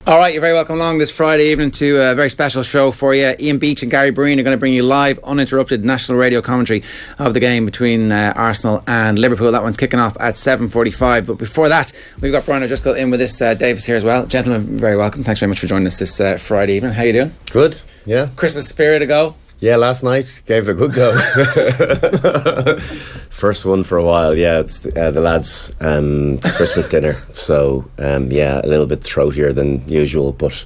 All right, you're very welcome along this Friday evening to a very special show for you. Ian Beach and Gary Breen are going to bring you live, uninterrupted national radio commentary of the game between Arsenal and Liverpool. That one's kicking off at 7:45. But before that, we've got Brian O'Driscoll in with us, Davis here as well. Gentlemen, very welcome. Thanks very much for joining us this Friday evening. How you doing? Good, yeah. Christmas spirit a go? Yeah, last night gave it a good go. First one for a while, yeah. It's the lads' Christmas dinner. So, yeah, a little bit throatier than usual, but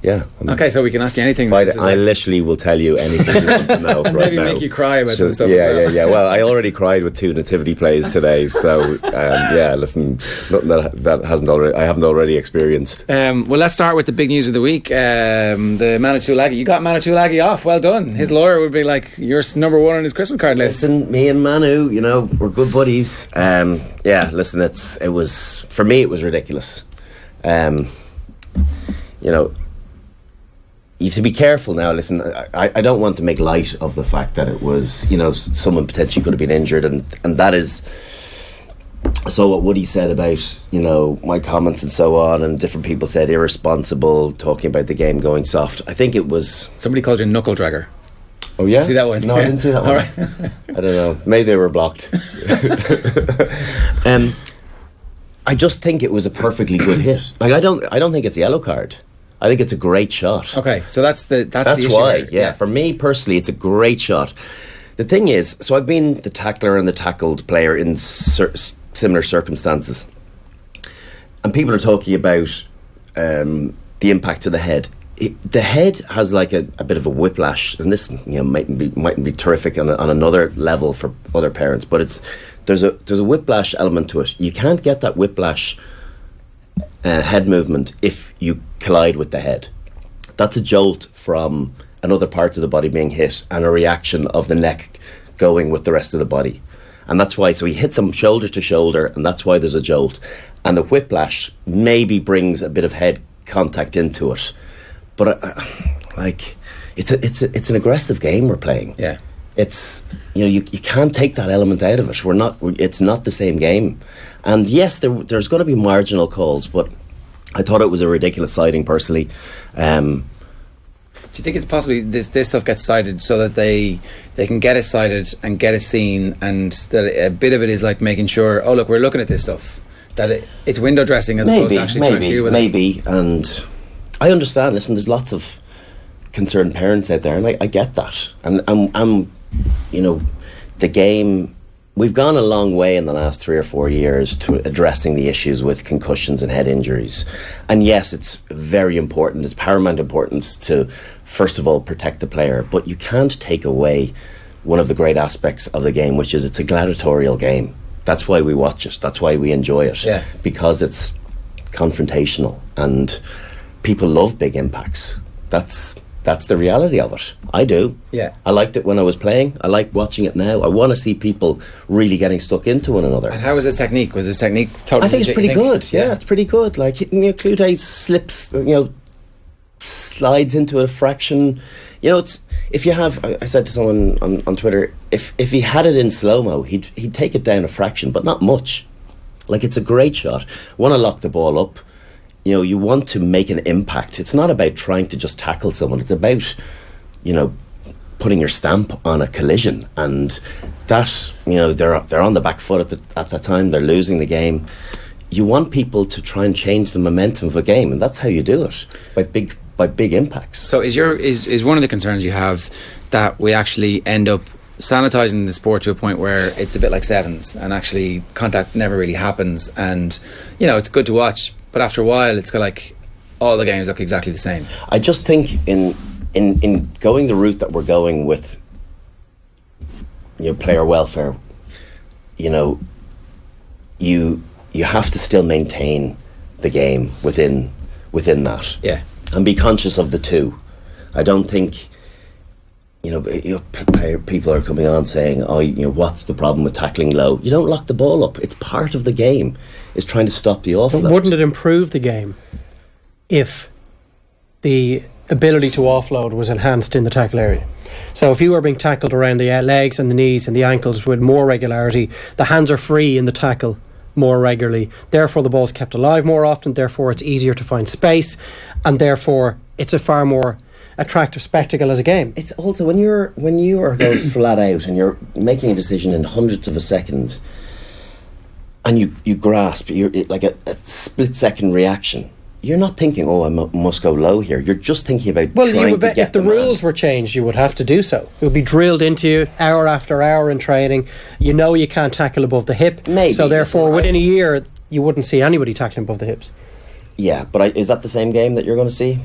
yeah. Okay, so we can ask you anything. I literally will tell you anything you want to know right maybe now. Make you cry about some stuff yeah, as well. Yeah. Well, I already cried with 2 nativity plays today, so yeah, listen, nothing that I haven't already experienced. Well, let's start with the big news of the week. The Manu Tuilagi. You got Manu Tuilagi off. Well done. His lawyer would be like, you're number one on his Christmas card list. Listen, me and Manu, we're good buddies. Yeah, listen, it was for me. It was ridiculous. You have to be careful now. Listen, I don't want to make light of the fact that it was, someone potentially could have been injured, and that is. So what Woody said about, my comments and so on, and different people said irresponsible, talking about the game going soft. I think it was... Somebody called you a knuckle dragger. Oh, yeah? Did you see that one? No, I didn't see that one. All right. I don't know. Maybe they were blocked. I just think it was a perfectly good hit. Like, I don't think it's a yellow card. I think it's a great shot. Okay, so that's the issue why. there. Yeah, for me personally, it's a great shot. The thing is, so I've been the tackler and the tackled player in similar circumstances, and people are talking about the impact to the head. The head has like a bit of a whiplash, and this mightn't be terrific on another level for other parents, but there's a whiplash element to it. You can't get that whiplash head movement if you collide with the head. That's a jolt from another part of the body being hit and a reaction of the neck going with the rest of the body. And that's why, so he hits him shoulder to shoulder, and that's why there's a jolt. And the whiplash maybe brings a bit of head contact into it. But it's an aggressive game we're playing. Yeah. It's, you can't take that element out of it. It's not the same game. And yes, there's going to be marginal calls, but I thought it was a ridiculous sighting personally. Do you think it's possibly this stuff gets cited so that they can get it cited and get it seen, and that a bit of it is like making sure, oh look, we're looking at this stuff, that it's window dressing as opposed to actually trying to deal with it? Maybe, and I understand. Listen, there's lots of concerned parents out there, and I get that. And the game, we've gone a long way in the last 3 or 4 years to addressing the issues with concussions and head injuries. And yes, it's very important. It's paramount importance to, first of all, protect the player. But you can't take away one of the great aspects of the game, which is it's a gladiatorial game. That's why we watch it. That's why we enjoy it. Yeah. Because it's confrontational, and people love big impacts. That's the reality of it. I do. Yeah. I liked it when I was playing. I like watching it now. I want to see people really getting stuck into one another. And how was his technique? Was his technique totally... I think it's pretty good. Yeah, it's pretty good. Like, Clute slips, slides into a fraction. It's, if you have... I said to someone on Twitter, if he had it in slow-mo, he'd take it down a fraction, but not much. Like, it's a great shot. Want to lock the ball up. You want to make an impact. It's not about trying to just tackle someone. It's about, putting your stamp on a collision. And that, they're on the back foot at that time. They're losing the game. You want people to try and change the momentum of a game, and that's how you do it, by big impacts. So is one of the concerns you have that we actually end up sanitising the sport to a point where it's a bit like sevens, and actually contact never really happens, and it's good to watch, but after a while it's kind of like all the games look exactly the same? I just think in going the route that we're going with player welfare, you have to still maintain the game within that. Yeah. And be conscious of the two. I don't think people are coming on saying, what's the problem with tackling low? You don't lock the ball up. It's part of the game. It's trying to stop the offload. But wouldn't it improve the game if the ability to offload was enhanced in the tackle area? So if you are being tackled around the legs and the knees and the ankles with more regularity, the hands are free in the tackle more regularly. Therefore, the ball's kept alive more often. Therefore, it's easier to find space, and therefore, it's a far more attractive spectacle as a game. It's also when you are going flat out and you're making a decision in hundredths of a second, and you grasp, you're like a split second reaction. You're not thinking, oh, I must go low here. You're just thinking about trying to get if the rules were changed, you would have to do so. It would be drilled into you hour after hour in training. You know you can't tackle above the hip. Maybe. So therefore, within a year, you wouldn't see anybody tackling above the hips. Yeah, but is that the same game that you're going to see?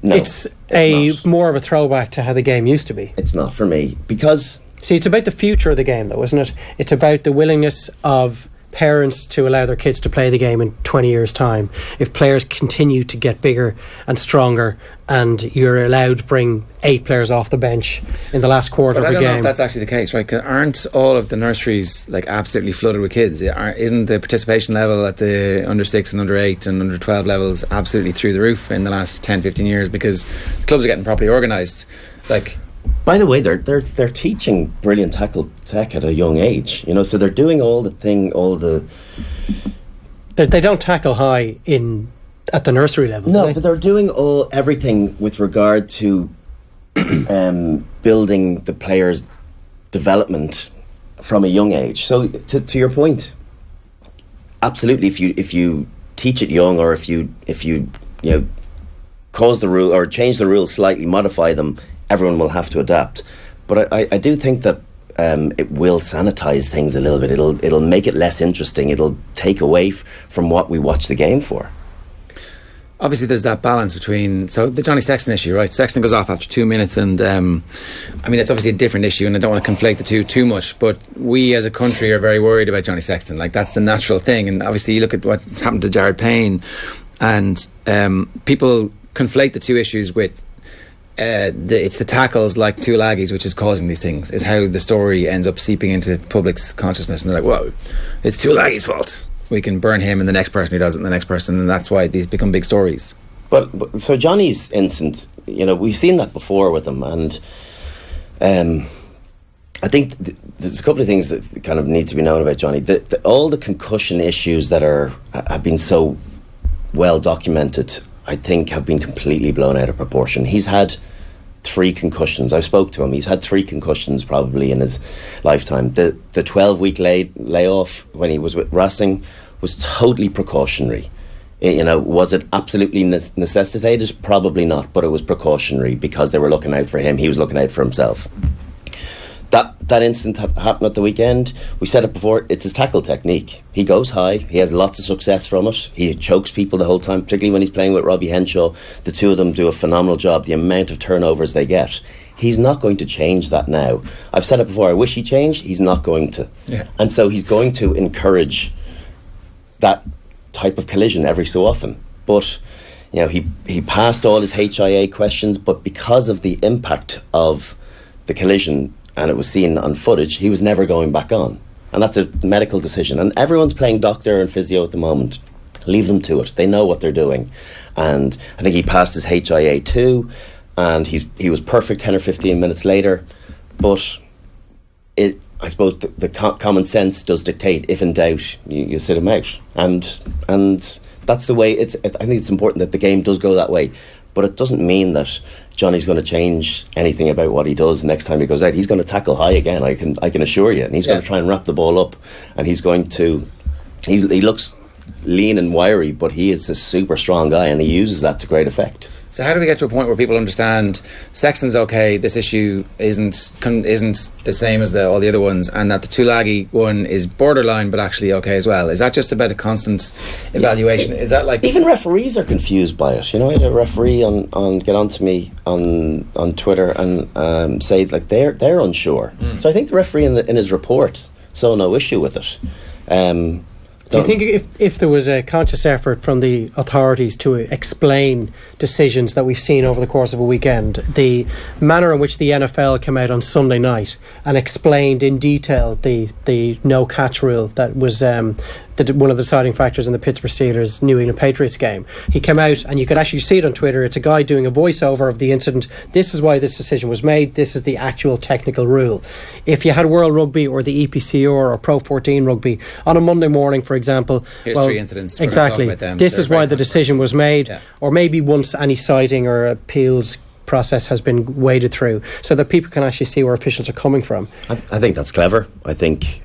No. It's not. more of a throwback to how the game used to be. It's not for me. Because... See, it's about the future of the game, though, isn't it? It's about the willingness of parents to allow their kids to play the game in 20 years' time. If players continue to get bigger and stronger, and you're allowed to bring 8 players off the bench in the last quarter of the game. I don't know if that's actually the case, right? 'Cause aren't all of the nurseries like absolutely flooded with kids? Isn't the participation level at the under 6 and under 8 and under 12 levels absolutely through the roof in the last 10, 15 years? Because the clubs are getting properly organised. Like, by the way, they're teaching brilliant tackle tech at a young age, you know. So they're doing They don't tackle high at the nursery level. No, but they're doing everything with regard to building the player's development from a young age. So to your point, absolutely, if you teach it young, or if you cause the rule or change the rules slightly, modify them, everyone will have to adapt. But I do think that it will sanitise things a little bit. It'll make it less interesting. It'll take away from what we watch the game for. Obviously, there's that balance between... So, the Johnny Sexton issue, right? Sexton goes off after 2 minutes, and I mean, it's obviously a different issue, and I don't want to conflate the two too much, but we as a country are very worried about Johnny Sexton. Like, that's the natural thing. And obviously, you look at what's happened to Jared Payne, and people conflate the two issues with it's the tackles like Tuolagi's which is causing these things, is how the story ends up seeping into public's consciousness, and they're like, whoa, it's Tuolagi's fault. We can burn him and the next person who does it and the next person, and that's why these become big stories. But so Johnny's incident, we've seen that before with him, and I think there's a couple of things that kind of need to be known about Johnny. All the concussion issues that have been so well documented, I think, have been completely blown out of proportion. He's had 3 concussions. I spoke to him. He's had 3 concussions probably in his lifetime. The 12-week layoff when he was with Racing was totally precautionary. Was it absolutely necessitated? Probably not, but it was precautionary because they were looking out for him. He was looking out for himself. That incident happened at the weekend. We said it before, it's his tackle technique. He goes high, he has lots of success from it. He chokes people the whole time, particularly when he's playing with Robbie Henshaw. The two of them do a phenomenal job, the amount of turnovers they get. He's not going to change that now. I've said it before, I wish he changed, he's not going to. Yeah. And so he's going to encourage that type of collision every so often. But he passed all his HIA questions, but because of the impact of the collision, and it was seen on footage, he was never going back on. And that's a medical decision. And everyone's playing doctor and physio at the moment. Leave them to it. They know what they're doing. And I think he passed his HIA too, and he was perfect 10 or 15 minutes later. But I suppose the common sense does dictate, if in doubt, you sit him out. And that's the way I think it's important that the game does go that way. But it doesn't mean that Johnny's going to change anything about what he does next time he goes out. He's going to tackle high again, I can assure you. And he's going to try and wrap the ball up. And he's going to... He looks lean and wiry, but he is a super strong guy, and he uses that to great effect. So how do we get to a point where people understand Sexton's okay, this issue isn't the same as all the other ones, and that the Tuolagi one is borderline but actually okay as well? Is that just about a constant evaluation? Is that like... Even referees are confused by it. I had a referee get on to me on Twitter and say like they're unsure. So I think the referee in his report saw no issue with it. Do you think if there was a conscious effort from the authorities to explain decisions that we've seen over the course of a weekend, the manner in which the NFL came out on Sunday night and explained in detail the no catch rule that was one of the deciding factors in the Pittsburgh Steelers New England Patriots game. He came out, and you could actually see it on Twitter. It's a guy doing a voiceover of the incident. This is why this decision was made. This is the actual technical rule. If you had World Rugby or the EPCR or Pro 14 Rugby on a Monday morning, for example, here's 3 incidents. Exactly. This is why the decision was made, or maybe once any citing or appeals process has been waded through, so that people can actually see where officials are coming from. I think that's clever. I think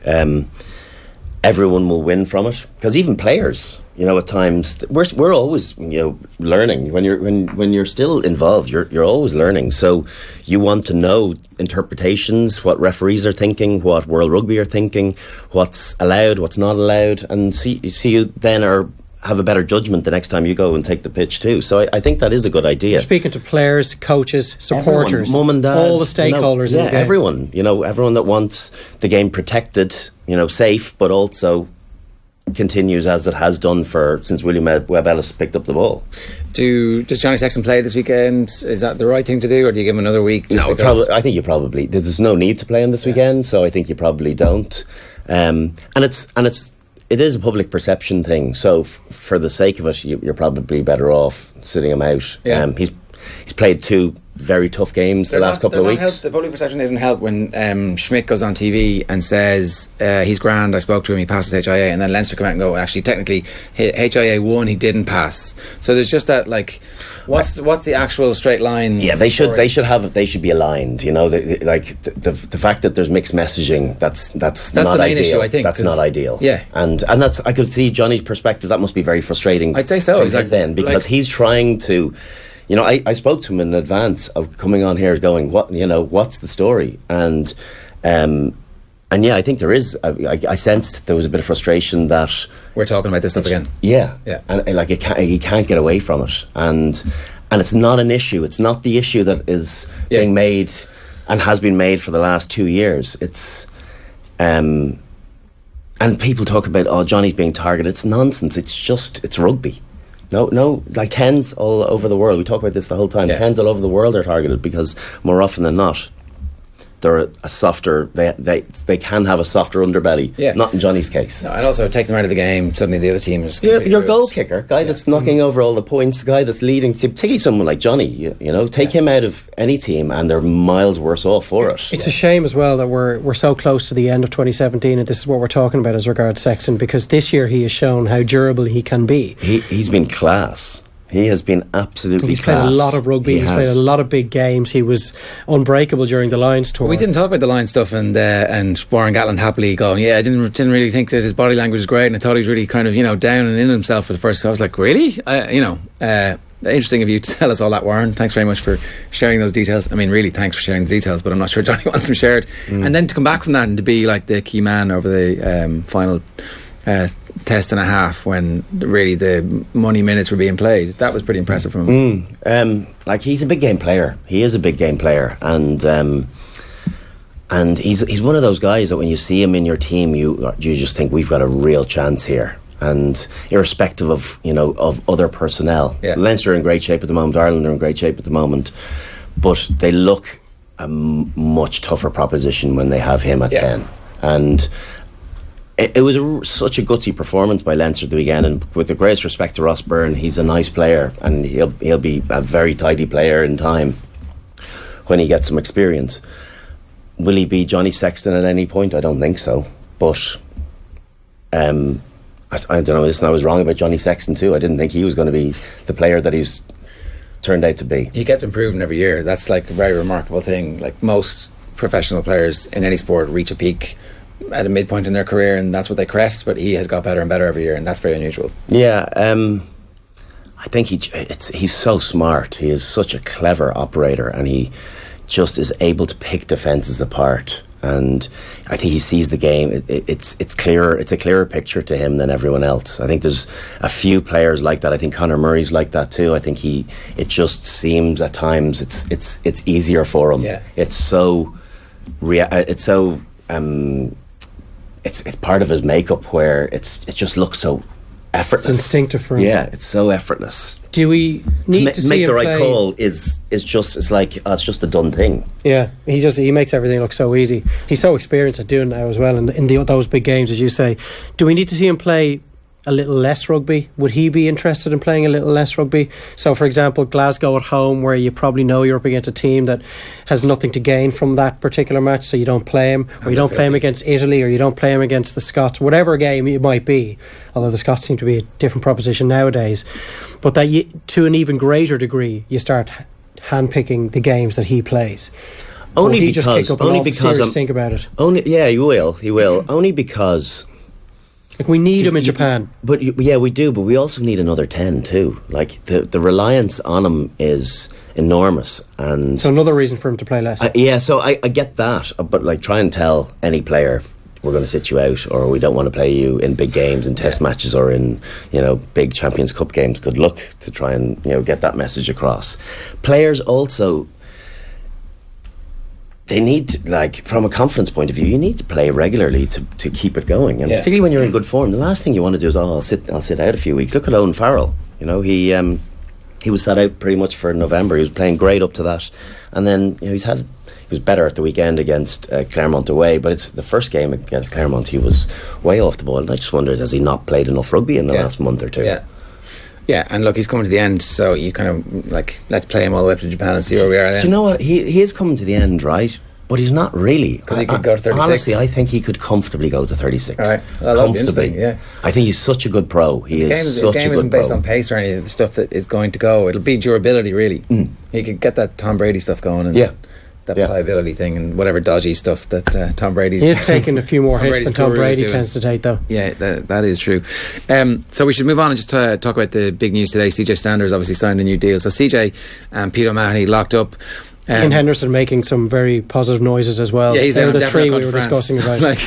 everyone will win from it, because even players, at times we're always learning. When you're still involved, you're always learning. So you want to know interpretations, what referees are thinking, what World Rugby are thinking, what's allowed, what's not allowed, and see you then have a better judgment the next time you go and take the pitch too. So I think that is a good idea. You're speaking to players, coaches, supporters, mum and dad, all the stakeholders in the game. Everyone that wants the game protected, safe, but also continues as it has done since William Webb Ellis picked up the ball. Does Johnny Sexton play this weekend? Is that the right thing to do, or do you give him another week? No, I think you probably. There's no need to play him this weekend, so I think you probably don't. It is a public perception thing, so for the sake of it, you're probably better off sitting him out. Yeah. He's played 2 very tough games the last couple of weeks. The public perception isn't helped when Schmidt goes on TV and says he's grand, I spoke to him, he passes HIA, and then Leinster come out and go, actually technically HIA won, he didn't pass. So there's just that, like, what's the actual straight line? Yeah, they should be aligned. The fact that there's mixed messaging, that's not the main ideal. issue, I think, that's not ideal. Yeah, and that's, I could see Johnny's perspective. That must be very frustrating. I'd say so, exactly. Then, because he's trying to. I spoke to him in advance of coming on here, going, what's the story? And yeah, I think there is. I sensed there was a bit of frustration that we're talking about this stuff again. Yeah, and he can't get away from it, and it's not an issue. It's not the issue that is being made and has been made for the last 2 years. It's and people talk about Johnny's being targeted. It's nonsense. It's rugby. No, like 10s all over the world. We talk about this the whole time. 10s all over the world are targeted because more often than not, they're a softer. They can have a softer underbelly. Yeah. Not in Johnny's case. No, and also take them out of the game. Suddenly the other team is your goal kicker, guy that's knocking over all the points, the guy that's leading. Particularly someone like Johnny. Take him out of any team, and they're miles worse off for it. It's a shame as well that we're so close to the end of 2017, and this is what we're talking about as regards Sexton, because this year he has shown how durable he can be. He's been class. He has been absolutely He's class. played a lot of rugby. He's played a lot of big games. He was unbreakable during the Lions tour. We didn't talk about the Lions stuff, and Warren Gatland happily going, I didn't really think that his body language was great, and I thought he was really kind of down and in himself for the first. I was like, really? Interesting of you to tell us all that, Warren. Thanks very much for sharing those details. I mean, really, thanks for sharing the details, but I'm not sure Johnny wants them shared. And then to come back from that and to be like the key man over the final test and a half, when really the money minutes were being played, that was pretty impressive from him. He's a big game player. He is a big game player, and he's one of those guys that when you see him in your team, you just think we've got a real chance here. And irrespective of other personnel, Leinster are in great shape at the moment. Ireland are in great shape at the moment, but they look a much tougher proposition when they have him at 10. And it was such a gutsy performance by Leinster at the weekend, and with the greatest respect to Ross Byrne, he's a nice player, and he'll be a very tidy player in time when he gets some experience. Will he be Johnny Sexton at any point? I don't think so, but I don't know, listen, I was wrong about Johnny Sexton too. I didn't think he was going to be the player that he's turned out to be. He kept improving every year. That's like a very remarkable thing. Like most professional players in any sport reach a peak at a midpoint in their career, and that's what they crest, but he has got better and better every year, and that's very unusual. I think he's so smart. He is such a clever operator, and he just is able to pick defences apart, and I think he sees the game. It's clearer. It's a clearer picture to him than everyone else. I think there's a few players like that. I think Conor Murray's like that too. I think it just seems at times it's easier for him. It's part of his makeup where it just looks so effortless. It's instinctive for him. Yeah, it's so effortless. Do we need to see make him the right play? call is just it's like it's just a done thing. Yeah, he makes everything look so easy. He's so experienced at doing that as well. And in those big games, as you say, do we need to see him play a little less rugby? Would he be interested in playing a little less rugby? So, for example, Glasgow at home, where you probably know you're up against a team that has nothing to gain from that particular match, so you don't play him, or you don't play him against Italy, or you don't play him against the Scots, whatever game it might be, although the Scots seem to be a different proposition nowadays. But that to an even greater degree, you start handpicking the games that he plays. Only he because, just kick up only an because serious think about it. Yeah, he will. Only because. Like, we need him in Japan. But yeah, we do, but we also need another 10 too. Like, the reliance on him is enormous. And so another reason for him to play less. So I get that, but like, try and tell any player, we're going to sit you out, or we don't want to play you in big games, in test matches, or in, big Champions Cup games. Good luck to try and, get that message across. Players also, they need to, like, from a confidence point of view, you need to play regularly to keep it going, and particularly when you're in good form. The last thing you want to do is, I'll sit out a few weeks. Look at Owen Farrell. He was sat out pretty much for November. He was playing great up to that, and then he was better at the weekend against Claremont away. But it's the first game against Claremont, he was way off the ball, and I just wondered, has he not played enough rugby in the last month or two? Yeah, and look, he's coming to the end, so you kind of, like, let's play him all the way up to Japan and see where we are then. Do you know what? He is coming to the end, right? But he's not really. Because he could go to 36. Honestly, I think he could comfortably go to 36. All right. Well, comfortably. Yeah. I think he's such a good pro. His game isn't based on pace or any of the stuff that is going to go. It'll be durability, really. He could get that Tom Brady stuff going, and that pliability thing, and whatever dodgy stuff that Tom Brady. He is taking a few more hits than Tom Brady tends to take, though. Yeah, that is true. So we should move on and just talk about the big news today. CJ Stander's obviously signed a new deal. So CJ and Peter O'Mahony locked up. Ian Henderson making some very positive noises as well. Yeah, he's the three we were France. discussing about. Like,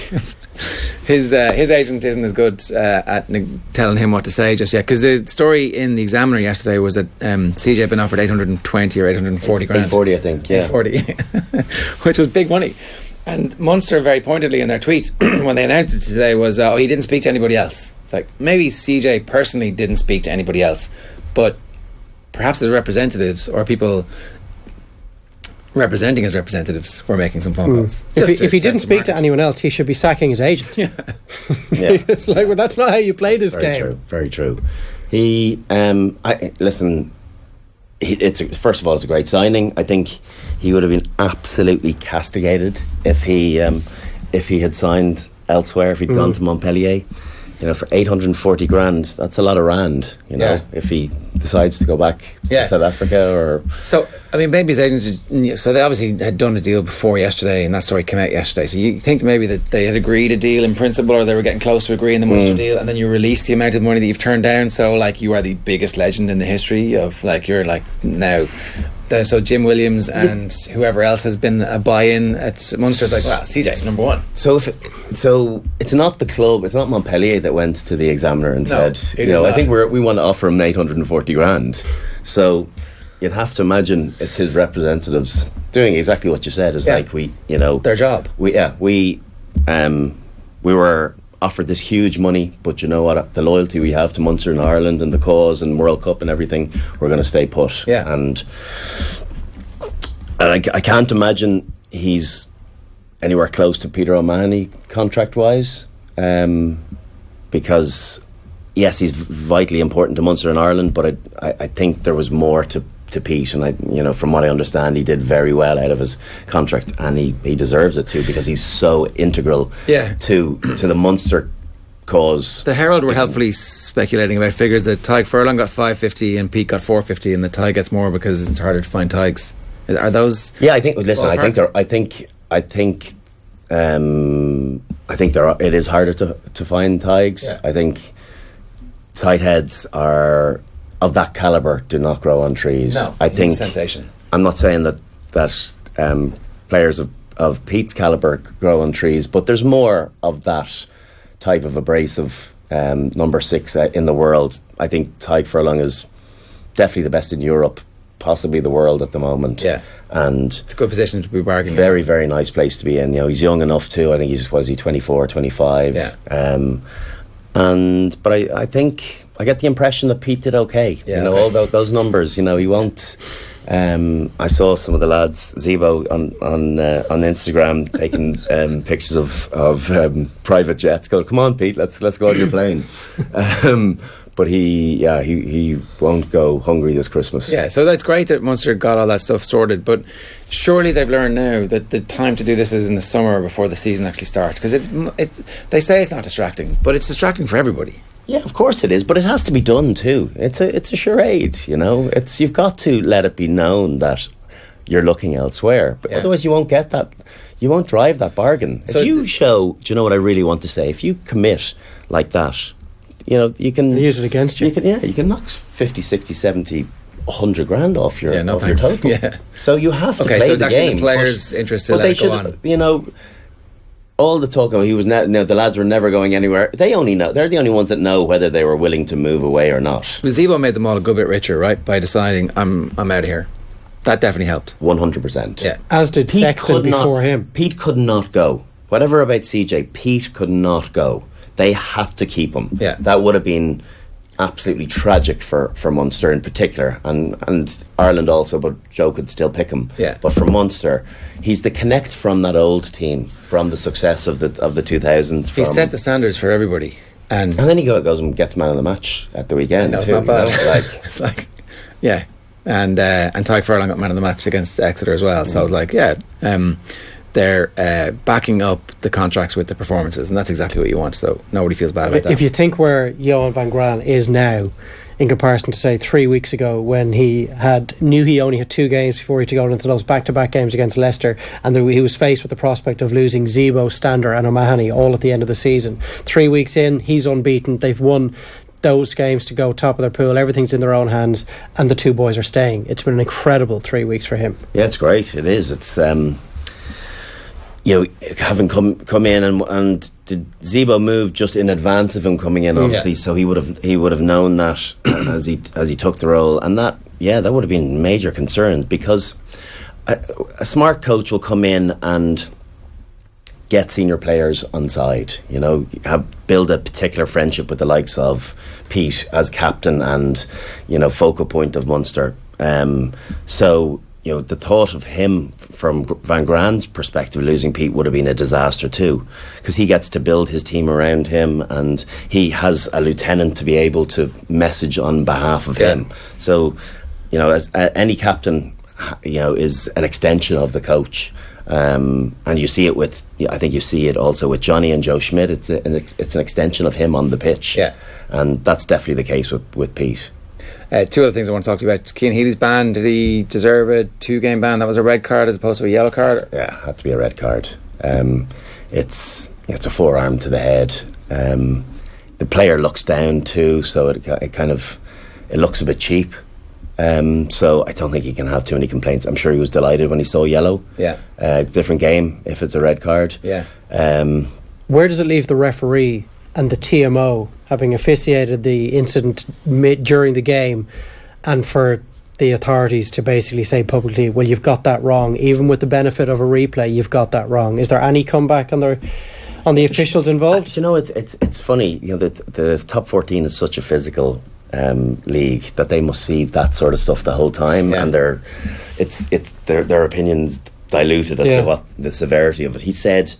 his agent isn't as good at telling him what to say just yet, because the story in the Examiner yesterday was that CJ had been offered 820 or 840 grand. 840, I think. Yeah, 840, which was big money. And Munster, very pointedly in their tweet when they announced it today, was he didn't speak to anybody else. It's like, maybe CJ personally didn't speak to anybody else, but perhaps his representatives or people representing his representatives were making some phone calls. If he didn't speak to anyone else, he should be sacking his agent. Yeah. It's like, well, that's not how you play this game. Very true. He, listen. First of all, it's a great signing. I think he would have been absolutely castigated if he had signed elsewhere. If he'd gone to Montpellier. For 840 grand, that's a lot of rand, if he decides to go back to South Africa or... So, I mean, maybe his agent... So they obviously had done a deal before yesterday, and that story came out yesterday. So you think maybe that they had agreed a deal in principle, or they were getting close to agreeing the Munster deal, and then you release the amount of money that you've turned down, so, like, you are the biggest legend in the history of, like, you're, like, now... So Jim Williams and whoever else has been a buy-in at Munster, like, well, CJ number one. So it's not the club, it's not Montpellier that went to the Examiner and said, I think we want to offer him 840 grand. So you'd have to imagine it's his representatives doing exactly what you said. Is like their job. We were offered this huge money, but you know what? The loyalty we have to Munster and Ireland and the cause and World Cup and everything, we're going to stay put. Yeah. And I can't imagine he's anywhere close to Peter O'Mahony contract-wise, because yes, he's vitally important to Munster and Ireland, but I think there was more to Pete, and from what I understand, he did very well out of his contract, and he deserves it too, because he's so integral to the Munster cause. The Herald were helpfully speculating about figures that Tyg Furlong got 550 and Pete got 450, and the Tyg gets more because it's harder to find Tygs. Are those? Yeah, I think. Listen, I think there. It is harder to find Tygs. Yeah. I think tight heads are of that calibre do not grow on trees. No, I think sensation. I'm not saying that players of Pete's calibre grow on trees, but there's more of that type of abrasive number 6 in the world. I think Tyg Furlong is definitely the best in Europe, possibly the world at the moment. Yeah, and it's a good position to be bargaining. Very, very nice place to be in. He's young enough too. I think he's 24, 25. Yeah. But I think I get the impression that Pete did okay. Yeah, all about those numbers. He won't. I saw some of the lads, Zebo, on Instagram taking pictures of private jets. Going, come on, Pete, let's go on your plane. But he won't go hungry this Christmas. Yeah, so that's great that Munster got all that stuff sorted. But surely they've learned now that the time to do this is in the summer before the season actually starts. Because it's they say it's not distracting, but it's distracting for everybody. Yeah, of course it is, but it has to be done too. It's a charade, you've got to let it be known that you're looking elsewhere, but otherwise you won't get that. You won't drive that bargain. So if you show, do you know what I really want to say? If you commit like that, you can use it against you. You can knock 50, 60, 70, 100 grand off your your total. Yeah. So you have to okay, play so it's the actually game. the players' interest to but let they it go should, on. All the talk of the lads were never going anywhere. They only know. They're the only ones that know whether they were willing to move away or not. But Zebo made them all a good bit richer, right? By deciding I'm out of here. That definitely helped. 100%. Yeah. As did Pete Sexton before him. Pete could not go. Whatever about CJ, Pete could not go. They had to keep him. Yeah. That would have been absolutely tragic for Munster in particular, and Ireland also, but Joe could still pick him. Yeah. But for Munster, he's the connect from that old team, from the success of the 2000s. He set the standards for everybody. And then he goes and gets man of the match at the weekend. It's too, not bad. It's like, yeah. And Tyke Furlong got man of the match against Exeter as well. So I was like, they're backing up the contracts with the performances, and that's exactly what you want. So nobody feels bad about that. If you think where Johan van Graan is now, in comparison to say 3 weeks ago when he knew he only had 2 games before he had to go into those back-to-back games against Leicester, and he was faced with the prospect of losing Zebo, Stander and O'Mahony all at the end of the season. 3 weeks in, he's unbeaten. They've won those games to go top of their pool. Everything's in their own hands, and the 2 boys are staying. It's been an incredible 3 weeks for him. Yeah, it's great. It is. It's having come in and did Zebo move just in advance of him coming in, obviously, so he would have known that as he took the role, and that would have been major concerns, because a smart coach will come in and get senior players on side, build a particular friendship with the likes of Pete as captain and focal point of Munster. So the thought of him from Van Graan's perspective losing Pete would have been a disaster too, because he gets to build his team around him, and he has a lieutenant to be able to message on behalf of him. So as any captain is an extension of the coach. And you see it I think you see it also with Johnny and Joe Schmidt. It's an extension of him on the pitch. Yeah. And that's definitely the case with Pete. 2 other things I want to talk to you about. Cian Healy's ban, did he deserve a 2-game ban? That was a red card as opposed to a yellow card? Yeah, it had to be a red card. It's a forearm to the head. The player looks down too, so it kind of looks a bit cheap. So I don't think he can have too many complaints. I'm sure he was delighted when he saw yellow. Yeah. Different game if it's a red card. Yeah. Where does it leave the referee and the TMO, having officiated the incident during the game, and for the authorities to basically say publicly, well, you've got that wrong, even with the benefit of a replay, you've got that wrong? Is there any comeback on the officials involved? It's funny. The top 14 is such a physical league that they must see that sort of stuff the whole time, and their opinions diluted as to what the severity of it. He said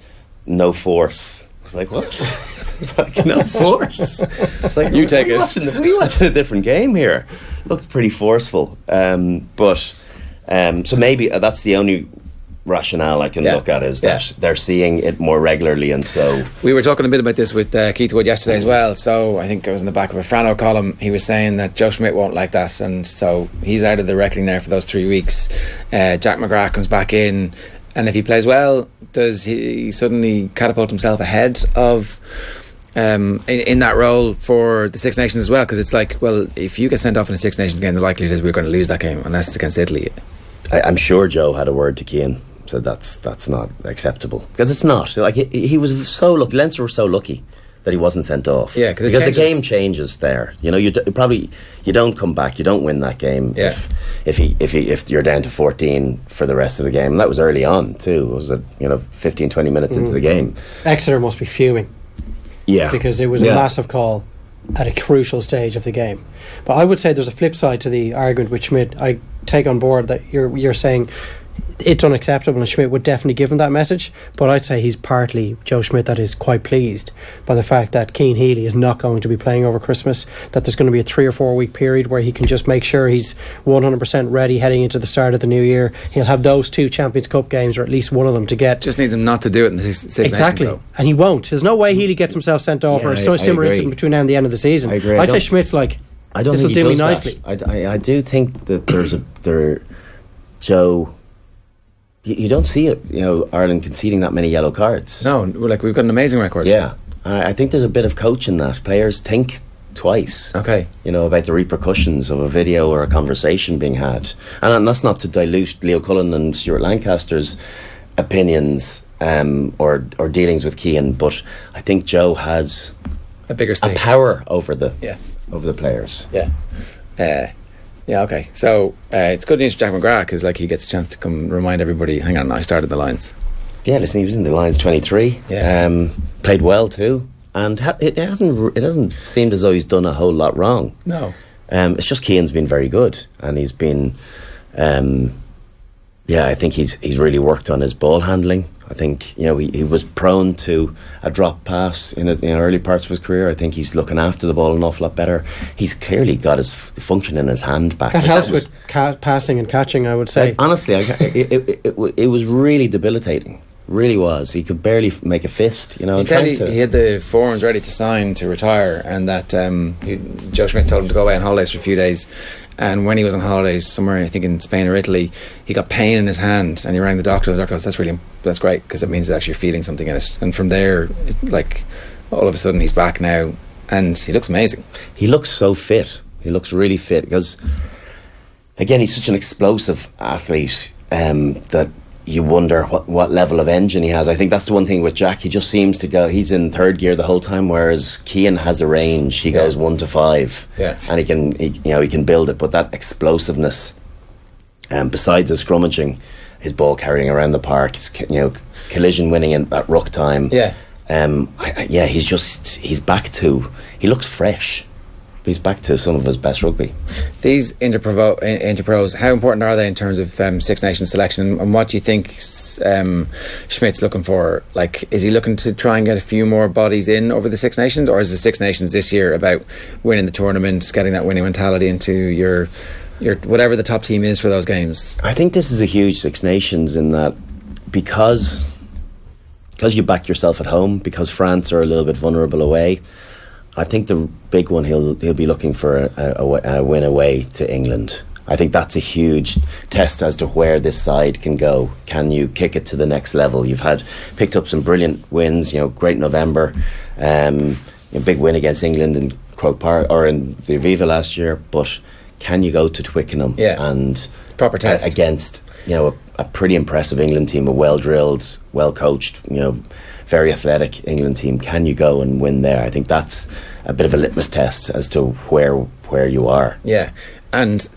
no force. I was like, what? It's like, no force. It's like, you take it. We watching a different game here. Looked pretty forceful, but so maybe that's the only rationale I can look at, is that they're seeing it more regularly. And so we were talking a bit about this with Keith Wood yesterday as well. So I think it was in the back of a Frano column. He was saying that Joe Schmidt won't like that, and so he's out of the reckoning there for those 3 weeks. Jack McGrath comes back in, and if he plays well, does he suddenly catapult himself ahead of in that role for the Six Nations as well? Because it's like, well, if you get sent off in a Six Nations game, the likelihood is we're going to lose that game unless it's against Italy. I'm sure Joe had a word to Cian, said that's not acceptable, because it's not. Like he was so lucky. Leinster were so lucky that he wasn't sent off. Yeah, because the game changes there. You don't come back. You don't win that game if you're down to 14 for the rest of the game. And that was early on too. It was 15-20 minutes into the game. Exeter must be fuming. Yeah. because it was a massive call at a crucial stage of the game. But I would say there's a flip side to the argument with Schmidt. I take on board that you're saying it's unacceptable, and Schmidt would definitely give him that message. But I'd say he's partly Joe Schmidt that is quite pleased by the fact that Cian Healy is not going to be playing over Christmas, that there's going to be a 3 or 4 week period where he can just make sure he's 100% ready heading into the start of the new year. He'll have those 2 Champions Cup games, or at least one of them, to get. Just needs him not to do it in the Six exactly Nations, and he won't. There's no way Healy gets himself sent off or a similar incident between now and the end of the season. I agree. I'd say Schmidt's like, I don't this think will he do me does nicely. I do think that Joe. You don't see it, Ireland conceding that many yellow cards. No, we've got an amazing record. Yeah, I think there's a bit of coach in that. Players think twice. Okay. About the repercussions of a video or a conversation being had, and that's not to dilute Leo Cullen and Stuart Lancaster's opinions or dealings with Cian, but I think Joe has a bigger stake, a power over the players. Yeah. Yeah, okay. So it's good news for Jack McGrath, because he gets a chance to come remind everybody, hang on, I started the Lions. Yeah, listen, he was in the Lions 23. Yeah. Played well too, and it hasn't seemed as though he's done a whole lot wrong. No. It's just Cian's been very good, and he's been, I think he's really worked on his ball handling. I think he was prone to a drop pass in early parts of his career. I think he's looking after the ball an awful lot better. He's clearly got his function in his hand back. That helps with passing and catching, I would say. Honestly, it was really debilitating. Really was. He could barely make a fist. He had the forms ready to sign to retire, and that Joe Schmidt told him to go away on holidays for a few days. And when he was on holidays somewhere, I think in Spain or Italy, he got pain in his hand, and he rang the doctor. The doctor goes, "That's great, because it means that actually you're feeling something in it." And from there, all of a sudden, he's back now, and he looks amazing. He looks so fit. He looks really fit, because again, he's such an explosive athlete that you wonder what level of engine he has. I think that's the one thing with Jack. He just seems to go. He's in third gear the whole time, whereas Cian has a range. He goes 1 to 5, and he can build it. But that explosiveness, besides the scrummaging, his ball carrying around the park, his collision winning at ruck time. He's back to. He looks fresh. He's back to some of his best rugby. These interpros, how important are they in terms of Six Nations selection, and what do you think Schmidt's looking for? Is he looking to try and get a few more bodies in over the Six Nations, or is the Six Nations this year about winning the tournament, getting that winning mentality into your whatever the top team is for those games? I think this is a huge Six Nations in that because you back yourself at home, because France are a little bit vulnerable away. I think the big one he'll be looking for a win away to England. I think that's a huge test as to where this side can go. Can you kick it to the next level? You've picked up some brilliant wins. Great November, big win against England in Croke Park or in the Aviva last year. But can you go to Twickenham and proper test against a pretty impressive England team, a well drilled, well coached, very athletic England team? Can you go and win there? I think that's a bit of a litmus test as to where you are. Yeah, and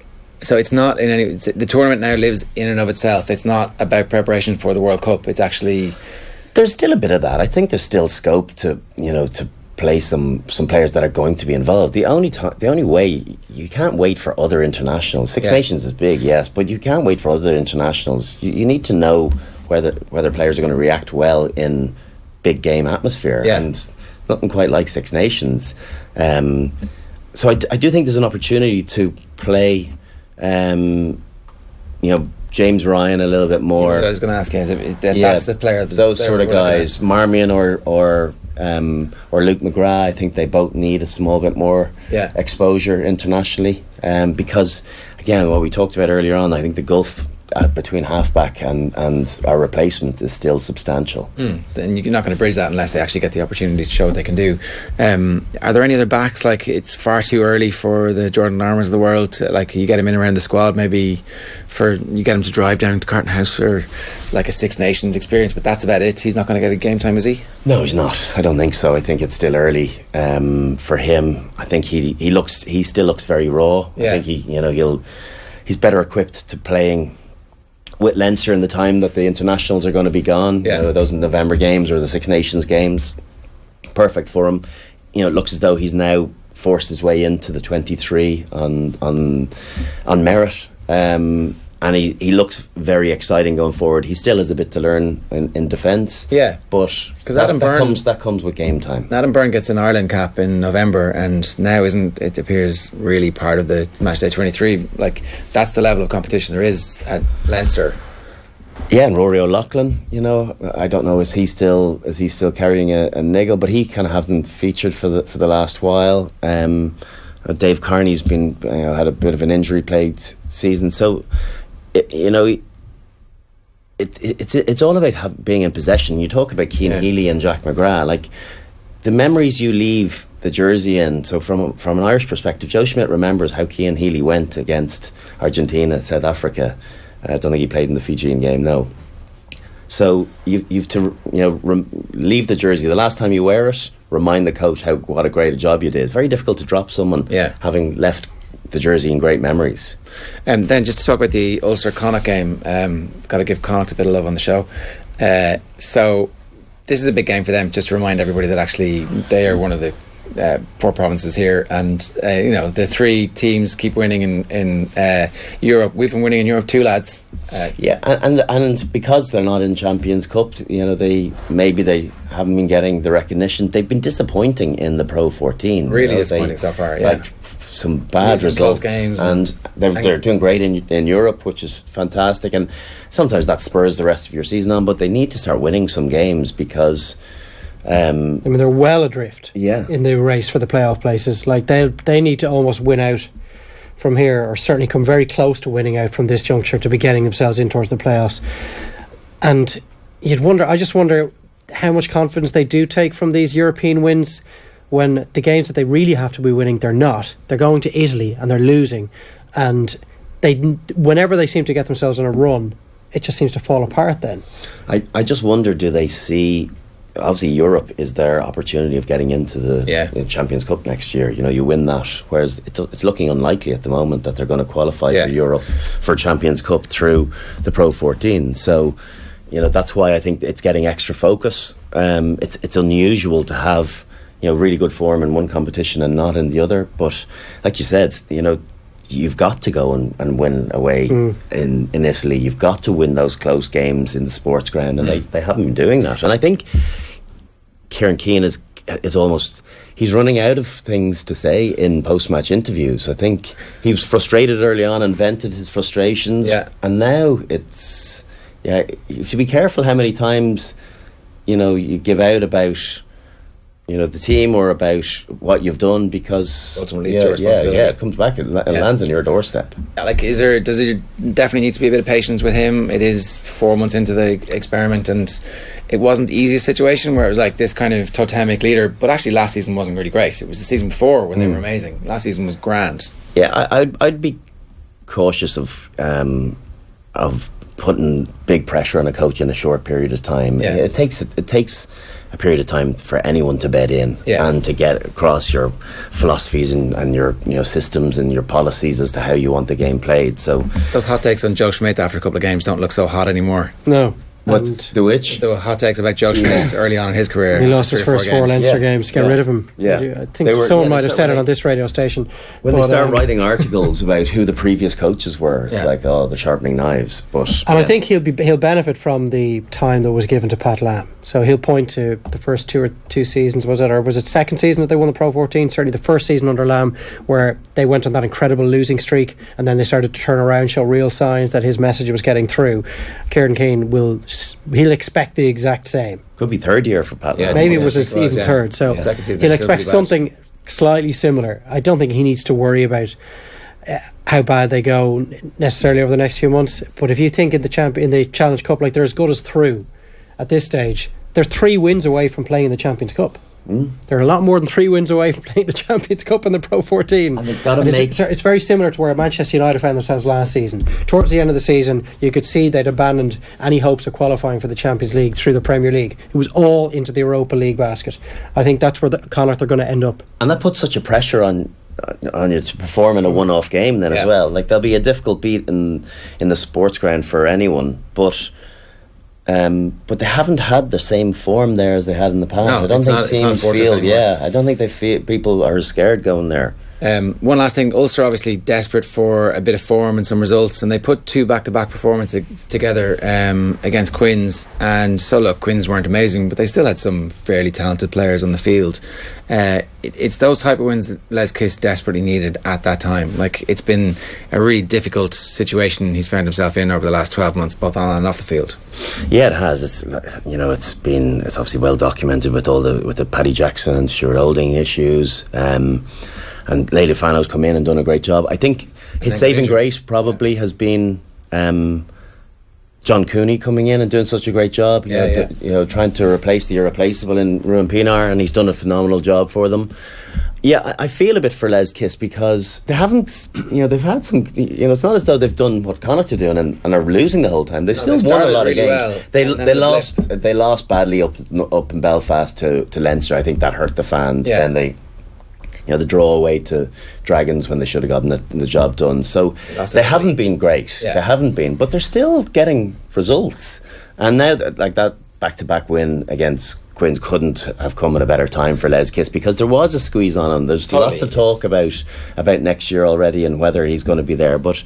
so it's not in any. The tournament now lives in and of itself. It's not about preparation for the World Cup. It's actually there's still a bit of that. I think there's still scope to play some players that are going to be involved. The only way you can't wait for other internationals. Six Nations is big, yes, but you can't wait for other internationals. You need to know whether players are going to react well in big game atmosphere, and nothing quite like Six Nations. So I do think there's an opportunity to play, James Ryan a little bit more. I was going to ask you, that's the player. Those sort of guys, Marmion or Luke McGrath. I think they both need a small bit more exposure internationally, because again, what we talked about earlier on, I think the gulf between halfback and our replacement is still substantial. Then you're not going to bridge that unless they actually get the opportunity to show what they can do. Are there any other backs? It's far too early for the Jordan Larmers of the world. You get him in around the squad, maybe you get him to drive down to Carton House for a Six Nations experience, but that's about it. He's not going to get a game time, is he? No, he's not. I don't think so. I think it's still early for him. I think he still looks very raw. I think he's better equipped to playing with Leinster in the time that the internationals are going to be gone, those November games or the Six Nations games. perfect for him. It looks as though he's now forced his way into the 23 on merit, and he looks very exciting going forward. He still has a bit to learn in defence, but that comes with game time. Adam Byrne gets an Ireland cap in November, and now it appears really part of the Matchday 23. Like, that's the level of competition there is at Leinster. Yeah, and Rory O'Loughlin, I don't know, is he still carrying a niggle, but he kind of hasn't featured for the last while. Dave Carney's been had a bit of an injury plagued season, so it's all about being in possession. You talk about Cian Healy and Jack McGrath, like the memories you leave the jersey in. So from an Irish perspective, Joe Schmidt remembers how Cian Healy went against Argentina, South Africa. I don't think he played in the Fijian game, no. So you've to leave the jersey. The last time you wear it, remind the coach what a great job you did. Very difficult to drop someone having left the jersey in great memories. And then just to talk about the Ulster Connacht game, got to give Connacht a bit of love on the show. So this is a big game for them, just to remind everybody that actually they are one of the 4 provinces here, and the 3 teams keep winning in Europe. We've been winning in Europe too, lads. And because they're not in Champions Cup, they haven't been getting the recognition. They've been disappointing in the Pro 14. Really disappointing so far. Yeah, like some bad results, games, and they're doing great in Europe, which is fantastic. And sometimes that spurs the rest of your season on. But they need to start winning some games because. They're well adrift in the race for the playoff places. Like they need to almost win out from here, or certainly come very close to winning out from this juncture to be getting themselves in towards the playoffs. And I just wonder how much confidence they do take from these European wins when the games that they really have to be winning, they're not. They're going to Italy and they're losing, and whenever they seem to get themselves on a run, it just seems to fall apart then. I just wonder, do they see... Obviously, Europe is their opportunity of getting into the Champions Cup next year. You win that, whereas it's looking unlikely at the moment that they're going to qualify for Europe for Champions Cup through the Pro 14. So, that's why I think it's getting extra focus. It's unusual to have really good form in one competition and not in the other. But like you said, you've got to go and win away in Italy. You've got to win those close games in the sports ground, and they haven't been doing that. And I think Kieran Keane is almost... He's running out of things to say in post-match interviews. I think he was frustrated early on and vented his frustrations. Yeah. And now it's... Yeah, you should be careful how many times, you give out about... the team or about what you've done, because ultimately it's your responsibility. It comes back, it lands on your doorstep. Does there definitely need to be a bit of patience with him? It is 4 months into the experiment, and it wasn't the easiest situation where it was like this kind of totemic leader, but actually last season wasn't really great. It was the season before when they were amazing. Last season was grand. Yeah, I'd be cautious of putting big pressure on a coach in a short period of time. It takes a period of time for anyone to bed in and to get across your philosophies and your systems and your policies as to how you want the game played. So those hot takes on Joe Schmidt after a couple of games don't look so hot anymore. No. The hot takes about Joe Schmidt early on in his career. He lost his first 4 Leinster games. Get rid of him. I think someone might have said it on this radio station. When they start writing articles about who the previous coaches were, it's like, they're sharpening knives. And I think he'll benefit from the time that was given to Pat Lam. So he'll point to the first two seasons, was it second season that they won the Pro 14? Certainly the first season under Lam, where they went on that incredible losing streak, and then they started to turn around, show real signs that his message was getting through. Kieran Keane he'll expect the exact same. Could be third year for Pat Lam. Maybe it was even third. So he'll expect something slightly similar. I don't think he needs to worry about how bad they go necessarily over the next few months. But if you think in the Challenge Cup, like they're as good as through at this stage, they're 3 wins away from playing in the Champions Cup. They're a lot more than 3 wins away from playing the Champions Cup in the Pro 14. And they've got to it's very similar to where Manchester United found themselves last season. Towards the end of the season, you could see they'd abandoned any hopes of qualifying for the Champions League through the Premier League. It was all into the Europa League basket. I think that's where Connacht are going to end up. And that puts such a pressure on you to perform in a one-off game then as well. Like, there'll be a difficult beat in the sports ground for anyone, but But they haven't had the same form there as they had in the past. No, I don't it's think not- it's not teams Fortress feel. anymore. Yeah, I don't think they feel. People are scared going there. One last thing, Ulster obviously desperate for a bit of form and some results, and they put 2 back-to-back performances together against Quins. And so look, Quins weren't amazing, but they still had some fairly talented players on the field. It's those type of wins that Les Kiss desperately needed at that time. Like, it's been a really difficult situation he's found himself in over the last 12 months, both on and off the field. Yeah, it has. It's it's obviously well documented with the Paddy Jackson and Stuart Olding issues. And Lady Fano's come in and done a great job. I think his saving grace probably has been John Cooney coming in and doing such a great job. Trying to replace the irreplaceable in Ruan Pinar, and he's done a phenomenal job for them. Yeah, I feel a bit for Les Kiss because they haven't, they've had some, it's not as though they've done what Connacht are doing and are losing the whole time. They've still won a lot of games. Well, they lost badly up in Belfast to Leinster. I think that hurt the fans. Yeah. Then they, the draw away to Dragons when they should have gotten the job done. So they haven't been great. Yeah. They haven't been, but they're still getting results. And now that back-to-back win against Quins couldn't have come at a better time for Les Kiss because there was a squeeze on him. There's lots of talk about next year already and whether he's going to be there. But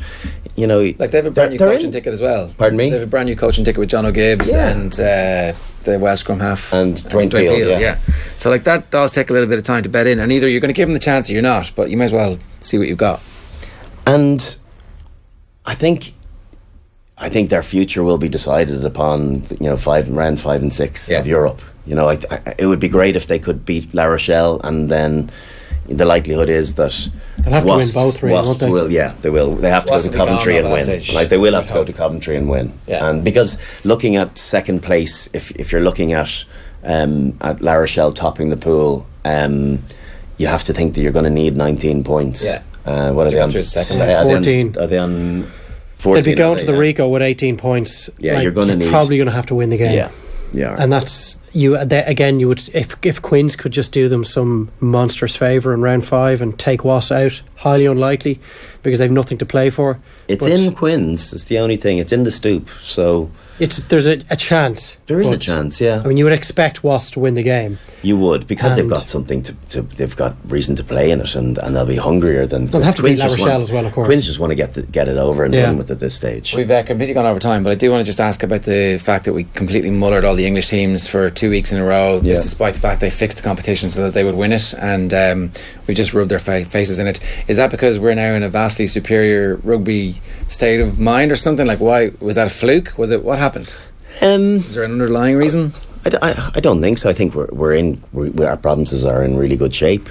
they have a brand new coaching ticket as well. Pardon me? They have a brand new coaching ticket with John O'Gibbs and the Welsh scrum half and Dwayne Peel. Yeah. So that does take a little bit of time to bed in, and either you're going to give him the chance or you're not. But you may as well see what you've got. And I think their future will be decided upon round 5 and 6 of Europe. It would be great if they could beat La Rochelle, and then the likelihood is that they'll have to win both, really, won't they? They will. They have to go to Coventry and win. They will have to go to Coventry and win. Yeah. And because looking at second place, if you're looking at La Rochelle topping the pool, you have to think that you're going to need 19 points. Yeah. What are they on? 14. Are they on 14? They'd be going to the Rico with 18 points. Yeah, you're going to need. Probably going to have to win the game. Yeah. And that's you would if Quins could just do them some monstrous favour in round 5 and take Wass out. Highly unlikely because they've nothing to play for. It's in Quins. It's the only thing. It's in the Stoop. So there's a chance. There is a chance. Yeah. I mean, you would expect Wass to win the game. You would, because they've got something to they've got reason to play in it, and they'll be hungrier than. They'll have to beat La Rochelle as well, of course. Quins just want to get it over and done with at this stage. We've completely gone over time, but I do want to just ask about the fact that we completely mullered all the English teams for 2 weeks in a row. This despite the fact they fixed the competition so that they would win it, and we just rubbed their faces in it. Is that because we're now in a vastly superior rugby state of mind or something? Like, why was that a fluke? Was it what happened? Is there an underlying reason? I don't think so. I think our provinces are in really good shape.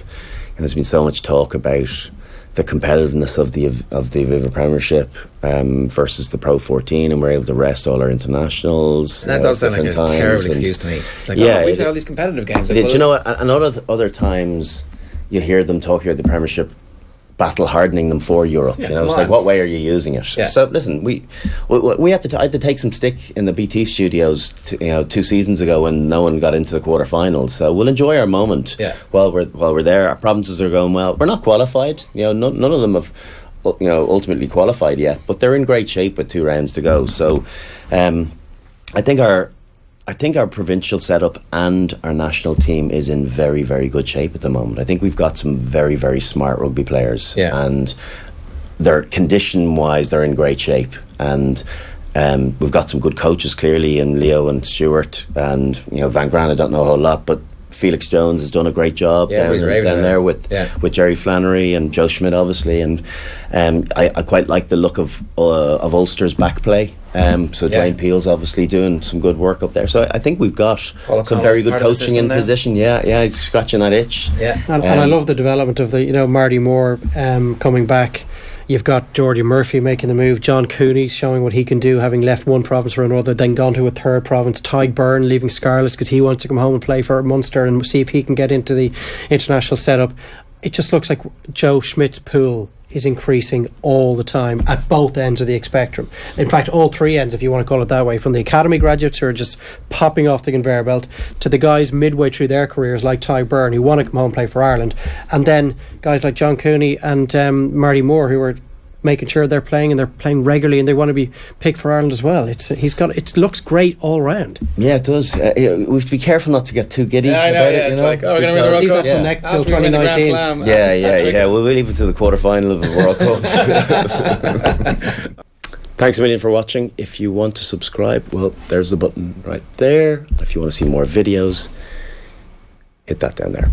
There's been so much talk about the competitiveness of the Aviva Premiership versus the Pro 14, and we're able to rest all our internationals. And that does sound like a terrible excuse to me. It's like, we play all these competitive games. Do you know what? And other times you hear them talking about the Premiership battle hardening them for Europe. It's like, what way are you using it? Yeah. So listen, we had to I had to take some stick in the BT studios 2 seasons ago when no one got into the quarterfinals. So we'll enjoy our moment while we're there. Our provinces are going well. We're not qualified. None of them have ultimately qualified yet, but they're in great shape with 2 rounds to go. So I think our provincial setup and our national team is in very, very good shape at the moment. I think we've got some very, very smart rugby players, and they're condition-wise, they're in great shape. And we've got some good coaches, clearly, in Leo and Stewart, and Van Gran. I don't know a whole lot, but Felix Jones has done a great job down there with Jerry Flannery and Joe Schmidt, obviously, and I quite like the look of Ulster's back play. Dwayne Peel's obviously doing some good work up there. So I think we've got some very good coaching in position. Yeah, he's scratching that itch. Yeah, and I love the development of the Marty Moore coming back. You've got Geordie Murphy making the move, John Cooney showing what he can do, having left one province for another, then gone to a third province. Tyg Byrne leaving Scarlets because he wants to come home and play for Munster and see if he can get into the international setup. It just looks like Joe Schmidt's pool is increasing all the time at both ends of the spectrum. In fact, all 3 ends, if you want to call it that way, from the academy graduates who are just popping off the conveyor belt to the guys midway through their careers like Tyg Byrne who want to come home and play for Ireland, and then guys like John Cooney and Marty Moore who are making sure they're playing and they're playing regularly, and they want to be picked for Ireland as well. It looks great all round. Yeah, it does. We have to be careful not to get too giddy. Yeah, I know. about Yeah, it, it's know, like, we're going to win the World Leave Cup. that till till 2019. Yeah. We'll leave it to the quarterfinal of the World Cup. Thanks a million for watching. If you want to subscribe, well, there's the button right there. If you want to see more videos, hit that down there.